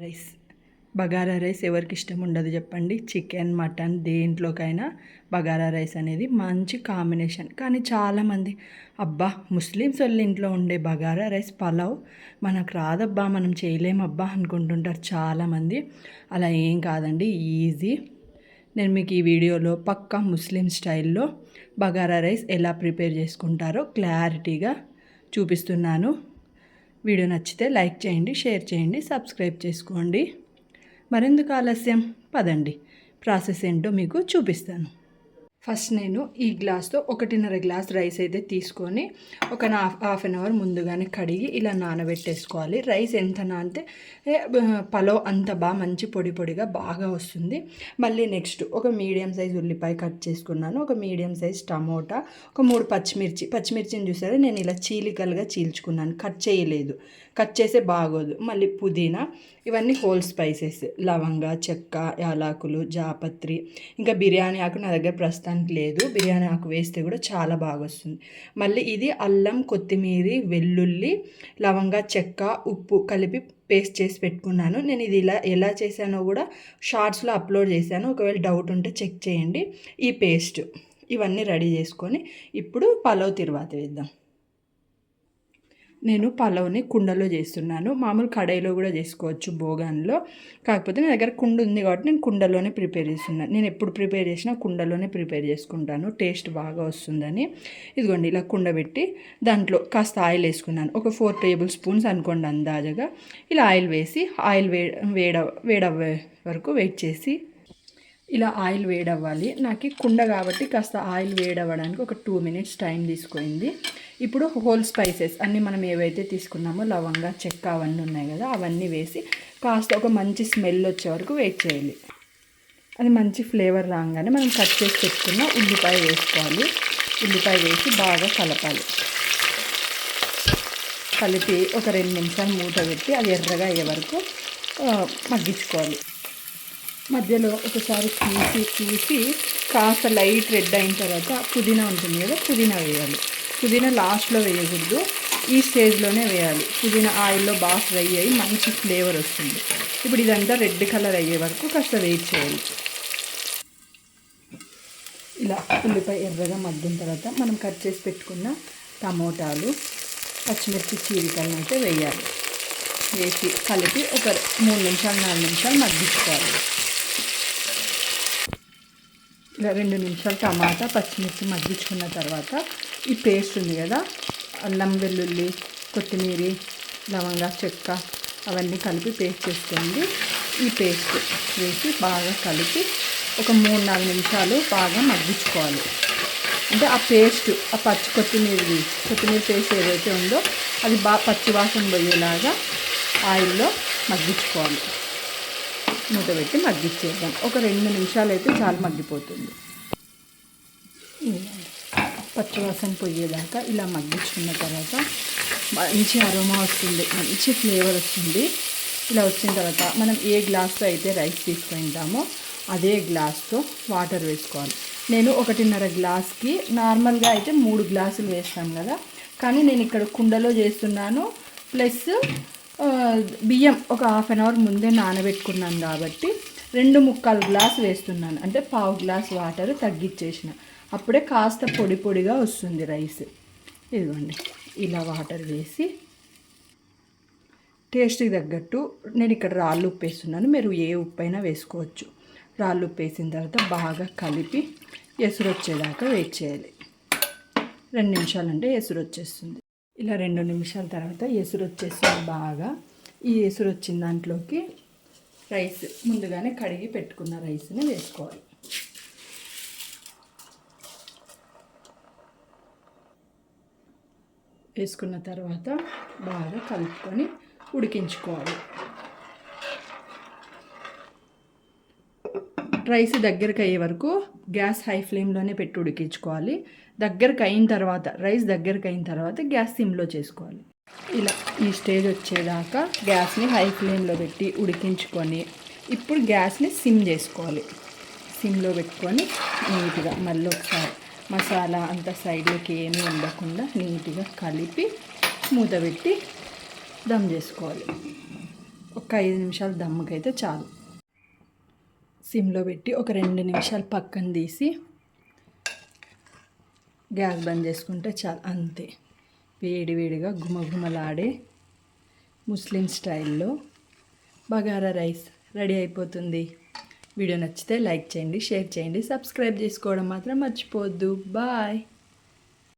Rice. Bagara rice ఎవరికి ఇష్టం ఉండదు చెప్పండి. చికెన్, మటన్ దేంట్లోకైనా బగారా రైస్ అనేది మంచి కాంబినేషన్. కానీ చాలామంది అబ్బా ముస్లిమ్స్ వాళ్ళ ఇంట్లో ఉండే బగారా రైస్ పలావ్ మనకు రాదబ్బా, మనం చేయలేమబ్బా అనుకుంటుంటారు చాలామంది. అలా ఏం కాదండి, ఈజీ. నేను మీకు ఈ వీడియోలో పక్కా ముస్లిం స్టైల్లో బగారా రైస్ ఎలా ప్రిపేర్ చేసుకుంటారో క్లారిటీగా చూపిస్తున్నాను. వీడియో నచ్చితే లైక్ చేయండి, షేర్ చేయండి, సబ్స్క్రైబ్ చేసుకోండి. మరెందుకు ఆలస్యం, పదండి ప్రాసెస్ ఏంటో మీకు చూపిస్తాను. ఫస్ట్ నేను ఈ గ్లాస్తో 1.5 గ్లాస్ రైస్ అయితే తీసుకొని ఒక హాఫ్ అన్ అవర్ ముందుగానే కడిగి ఇలా నానబెట్టేసుకోవాలి. రైస్ ఎంత నానితే పలావ్ అంత బాగా మంచి పొడి పొడిగా బాగా వస్తుంది. మళ్ళీ నెక్స్ట్ ఒక మీడియం సైజ్ ఉల్లిపాయ కట్ చేసుకున్నాను, ఒక మీడియం సైజ్ టమోటా, ఒక 3 పచ్చిమిర్చిని చూసారా నేను ఇలా చీలికలుగా చీల్చుకున్నాను, కట్ చేయలేదు, కట్ చేసే బాగోదు. మళ్ళీ పుదీనా, ఇవన్నీ హోల్ స్పైసెస్, లవంగా, చెక్క, యాలకులు, జాపత్రి, ఇంకా బిర్యానీ ఆకు నా దగ్గర ప్రస్తుతానికి లేదు, బిర్యానీ ఆకు వేస్తే కూడా చాలా బాగా వస్తుంది. మళ్ళీ ఇది అల్లం, కొత్తిమీర, వెల్లుల్లి, లవంగా, చెక్క, ఉప్పు కలిపి పేస్ట్ చేసి పెట్టుకున్నాను. నేను ఇది ఎలా చేశానో కూడా షార్ట్స్లో అప్లోడ్ చేశాను, ఒకవేళ డౌట్ ఉంటే చెక్ చేయండి. ఈ పేస్ట్ ఇవన్నీ రెడీ చేసుకొని ఇప్పుడు పలావ్ తిరువాత వేద్దాం. నేను పలావ్ని కుండలో చేస్తున్నాను, మామూలు కడాయిలో కూడా చేసుకోవచ్చు, బోగాన్లో. కాకపోతే నా దగ్గర కుండ ఉంది కాబట్టి నేను కుండలోనే ప్రిపేర్ చేస్తున్నాను. నేను ఎప్పుడు ప్రిపేర్ చేసినా కుండలోనే ప్రిపేర్ చేసుకుంటాను, టేస్ట్ బాగా వస్తుందని. ఇదిగోండి ఇలా కుండ పెట్టి దాంట్లో కాస్త ఆయిల్ వేసుకున్నాను, ఒక 4 టేబుల్ స్పూన్స్ అనుకోండి అందాజగా. ఇలా ఆయిల్ వేసి ఆయిల్ వేడవ్వే వరకు వెయిట్ చేసి, ఇలా ఆయిల్ వేడవ్వాలి. నాకు కుండ కాబట్టి కాస్త ఆయిల్ వేడవ్వడానికి ఒక 2 మినిట్స్ టైం తీసుకుంది. ఇప్పుడు హోల్ స్పైసెస్ అన్నీ మనం ఏవైతే తీసుకున్నామో లవంగా, చెక్క అవన్నీ ఉన్నాయి కదా, అవన్నీ వేసి కాస్త ఒక మంచి స్మెల్ వచ్చే వరకు వెయిట్ చేయాలి. అది మంచి ఫ్లేవర్ రాగానే మనం కట్ చేసి పెట్టుకున్న ఉల్లిపాయ వేసుకోవాలి. ఉల్లిపాయ వేసి బాగా కలపాలి. కలిపి ఒక 2 నిమిషాలు మూత పెట్టి అది ఎర్రగా అయ్యే వరకు మగ్గించుకోవాలి. మధ్యలో ఒకసారి చూసి కాస్త లైట్ రెడ్ అయిన తర్వాత పుదీనా ఉంటుంది కదా, పుదీనా వేయాలి. పుదీనా లాస్ట్లో వేయకూడదు, ఈ స్టేజ్లోనే వేయాలి. పుదీనా ఆయిల్లో బాగా ఫ్రై అయ్యి మంచి ఫ్లేవర్ వస్తుంది. ఇప్పుడు ఇదంతా రెడ్ కలర్ అయ్యే వరకు కాస్త వెయిట్ చేయాలి. ఇలా ఉల్లిపాయ ఎర్రగా మగ్గిన తర్వాత మనం కట్ చేసి పెట్టుకున్న టమోటాలు, పచ్చిమిర్చి చీలికలను అయితే వేయాలి. వేసి కలిపి ఒక 3 నిమిషాలు 4 నిమిషాలు మగ్గించుకోవాలి. ఇలా 2 నిమిషాలు టమాటా, పచ్చిమిర్చి మగ్గించుకున్న తర్వాత ఈ పేస్ట్ ఉంది కదా, అల్లం, వెల్లుల్లి, కొత్తిమీర, లవంగా, చెక్క అవన్నీ కలిపి పేస్ట్ చేసుకోండి. ఈ పేస్ట్ వేసి బాగా కలిపి ఒక 3-4 నిమిషాలు బాగా మగ్గించుకోవాలి. అంటే ఆ పేస్ట్, ఆ కొత్తిమీర పేస్ట్ ఏదైతే ఉందో అది బాగా పచ్చివాసన పోయేలాగా ఆయిల్లో మగ్గించుకోవాలి. మూత పెట్టి మగ్గించేద్దాం. ఒక 2 నిమిషాలు అయితే చాలా మగ్గిపోతుంది. పచ్చివాసన పోయేదాకా ఇలా మగ్గించుకున్న తర్వాత మంచి అరోమా వస్తుంది, మంచి ఫ్లేవర్ వస్తుంది. ఇలా వచ్చిన తర్వాత మనం ఏ గ్లాస్తో అయితే రైస్ తీసుకుంటామో అదే గ్లాస్తో వాటర్ వేసుకోవాలి. నేను 1.5 గ్లాస్కి నార్మల్గా అయితే 3 గ్లాసులు వేస్తాను కదా, కానీ నేను ఇక్కడ కుండలో చేస్తున్నాను. ప్లస్ బియ్యం ఒక హాఫ్ అన్ అవర్ ముందే నానబెట్టుకున్నాను కాబట్టి 2.25 గ్లాస్ వేస్తున్నాను. అంటే 1/2 గ్లాస్ వాటర్ తగ్గించేసిన, అప్పుడే కాస్త పొడి పొడిగా వస్తుంది రైస్. ఇదిగోండి ఇలా వాటర్ వేసి టేస్ట్కి తగ్గట్టు నేను ఇక్కడ రాళ్ళు ఉప్పు వేస్తున్నాను, మీరు ఏ ఉప్పు అయినా వేసుకోవచ్చు. రాళ్ళు ఉప్పు వేసిన తర్వాత బాగా కలిపి ఎసురు వచ్చేదాకా వెయిట్ చేయాలి. 2 నిమిషాలు అంటే ఎసురు వచ్చేస్తుంది. ఇలా 2 నిమిషాల తర్వాత ఎసురు వచ్చేస్తుంది బాగా. ఈ ఎసురు వచ్చిన దాంట్లోకి రైస్, ముందుగానే కడిగి పెట్టుకున్న రైస్ని వేసుకోవాలి. వేసుకున్న తర్వాత బాగా కలుపుకొని ఉడికించుకోవాలి. రైస్ దగ్గరికి అయ్యే వరకు గ్యాస్ హై ఫ్లేమ్లోనే పెట్టి ఉడికించుకోవాలి. రైస్ దగ్గరికి అయిన తర్వాత గ్యాస్ సిమ్లో చేసుకోవాలి. ఇలా ఈ స్టేజ్ వచ్చేదాకా గ్యాస్ని హై ఫ్లేమ్లో పెట్టి ఉడికించుకొని ఇప్పుడు గ్యాస్ని సిమ్ చేసుకోవాలి. సిమ్లో పెట్టుకొని నీట్గా మళ్ళీ ఒకసారి మసాలా అంతా సైడ్లోకి ఏమీ ఉండకుండా నీట్గా కలిపి మూత పెట్టి దమ్ చేసుకోవాలి. ఒక 5 నిమిషాలు దమ్ముకైతే చాలు. సిమ్లో పెట్టి ఒక 2 నిమిషాలు పక్కన తీసి గ్యాస్ బంద్ చేసుకుంటే చాలు. అంతే, వేడివేడిగా గుమగుమలాడే ముస్లిం స్టైల్లో బగారా రైస్ రెడీ అయిపోతుంది. వీడియో నచ్చితే లైక్ చేయండి, షేర్ చేయండి, సబ్స్క్రైబ్ చేసుకోవడం మాత్రం మర్చిపోవద్దు. బాయ్.